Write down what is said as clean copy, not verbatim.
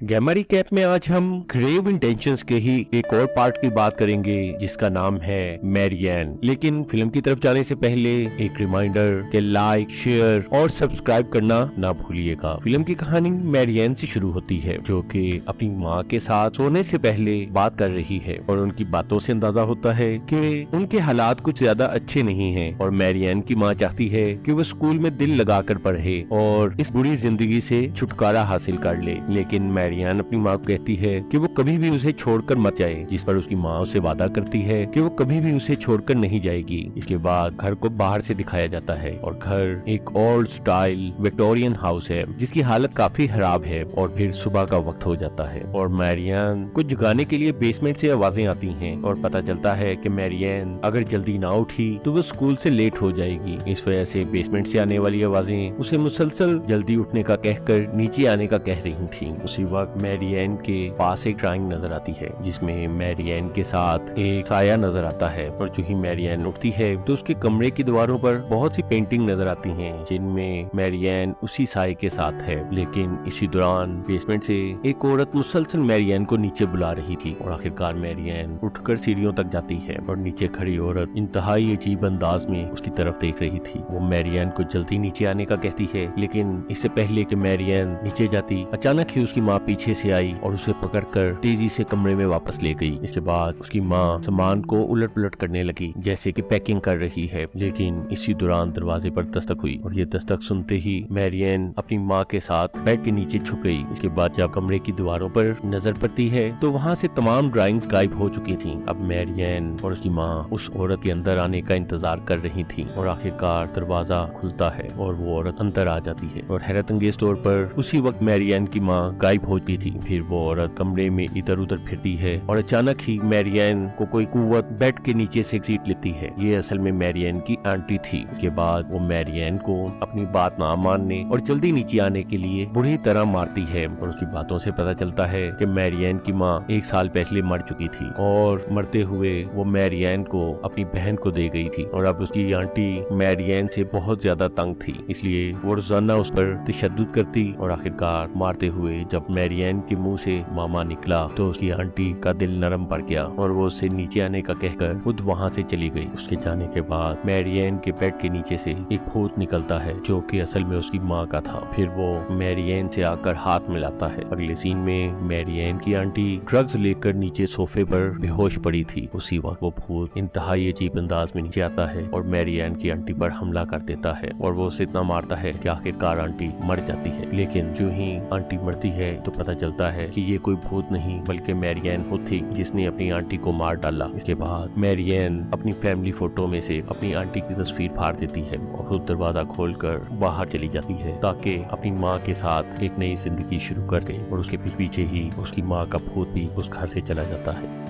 गैमरी cap में आज हम ग्रेव इंटेंशंस के ही एक और पार्ट की बात करेंगे जिसका नाम है मैरियन। लेकिन फिल्म की तरफ जाने से पहले एक रिमाइंडर कि लाइक, शेयर और सब्सक्राइब करना ना भूलिएगा। फिल्म की कहानी मैरियन से शुरू होती है जो कि अपनी माँ के साथ सोने से पहले बात कर रही है और उनकी बातों से अंदाजा होता है कि उनके हालात कुछ ज्यादा अच्छे नहीं हैं और मैरियन की माँ चाहती है कि वो स्कूल में दिल लगाकर पढ़े और इस बुरी जिंदगी से छुटकारा हासिल कर ले। लेकिन मैरियन अपनी माँ को कहती है कि वो कभी भी उसे छोड़कर मत जाए, जिस पर उसकी माँ उसे वादा करती है कि वो कभी भी उसे छोड़कर नहीं जाएगी। इसके बाद घर को बाहर से दिखाया जाता है और घर एक ओल्ड स्टाइल विक्टोरियन हाउस है जिसकी हालत काफी खराब है। और फिर सुबह का वक्त हो जाता है और मैरियन को जगाने के लिए बेसमेंट से आवाजें आती हैं और पता चलता है कि मैरियन अगर जल्दी ना उठी तो वो स्कूल से लेट हो जाएगी। इस वजह से बेसमेंट से आने वाली आवाजें उसे मुसलसल जल्दी उठने का कहकर नीचे आने का कह रही थी। उसी वक्त मैरियन के पास एक ड्राइंग नजर आती है जिसमें मैरियन के साथ एक साया नजर आता है और जो ही मैरियन उठती है तो उसके कमरे की दीवारों पर बहुत सी पेंटिंग नजर आती हैं जिनमें मैरियन उसी साए के साथ है। लेकिन इसी दौरान बेसमेंट से एक औरत मुसलसल मैरियन को नीचे बुला रही थी और आखिरकार मैरियन उठकर सीढ़ियों तक जाती है और नीचे खड़ी औरत इंतहाई अजीब अंदाज में उसकी तरफ देख रही थी। वो मैरियन को जल्दी नीचे आने का कहती है, लेकिन इससे पहले कि मैरियन नीचे जाती अचानक ही उसकी माँ पीछे से आई और उसे पकड़कर तेजी से कमरे में वापस ले गई। इसके बाद उसकी माँ सामान को उलट पुलट करने लगी जैसे कि पैकिंग कर रही है। लेकिन इसी दौरान दरवाजे पर दस्तक हुई और ये दस्तक सुनते ही मैरियन अपनी माँ के साथ बेड के नीचे छुप गई। इसके बाद जब कमरे की दीवारों पर नजर पड़ती है तो वहाँ से तमाम ड्राइंग्स गायब हो चुकी थी। अब मैरियन और उसकी माँ उस औरत के अंदर आने का इंतजार कर रही थी और आखिरकार दरवाजा खुलता है और वो औरत अंदर आ जाती है और हैरत अंगेज तौर पर उसी वक्त मैरियन की माँ गायब हो गई थी। फिर वो औरत कमरे में इधर उधर फिरती है और अचानक ही मैरियन को कोई कुव्वत बेड के नीचे से सीट लेती है। ये असल में मैरियन की आंटी थी। इसके बाद वो मैरियन को अपनी बात ना मानने और जल्दी नीचे आने के लिए बुरी तरह मारती है और उसकी बातों से पता चलता है कि मैरियन की माँ 1 साल पहले मर चुकी थी और मरते हुए वो मैरियन को अपनी बहन को दे गई थी और अब उसकी आंटी मैरियन से बहुत ज्यादा तंग थी, इसलिए वो रोजाना उस पर तशद्दुद करती और आखिरकार मारते हुए जब मैरियन के मुंह से मामा निकला तो उसकी आंटी का दिल नरम पड़ गया और वो उससे नीचे आने का कहकर खुद वहाँ से चली गई। उसके जाने के बाद मैरियन के बेड के नीचे से एक भूत निकलता है जो कि असल में उसकी माँ का था। फिर वो मैरियन से आकर हाथ मिलाता है। अगले सीन में मैरियन की आंटी ड्रग्स लेकर नीचे सोफे पर बेहोश पड़ी थी। उसी वक्त वो भूत इंतहाई अजीब अंदाज में नीचे आता है और मैरियन की आंटी पर हमला कर देता है और वो उसे इतना मारता है कि आखिरकार आंटी मर जाती है। लेकिन जो ही आंटी मरती है तो पता चलता है कि ये कोई भूत नहीं बल्कि मैरियन खुद थी जिसने अपनी आंटी को मार डाला। इसके बाद मैरियन अपनी फैमिली फोटो में से अपनी आंटी की तस्वीर फाड़ देती है और खुद दरवाजा खोलकर बाहर चली जाती है ताकि अपनी माँ के साथ एक नई जिंदगी शुरू कर दे और उसके पीछे ही उसकी माँ का भूत भी उस घर से चला जाता है।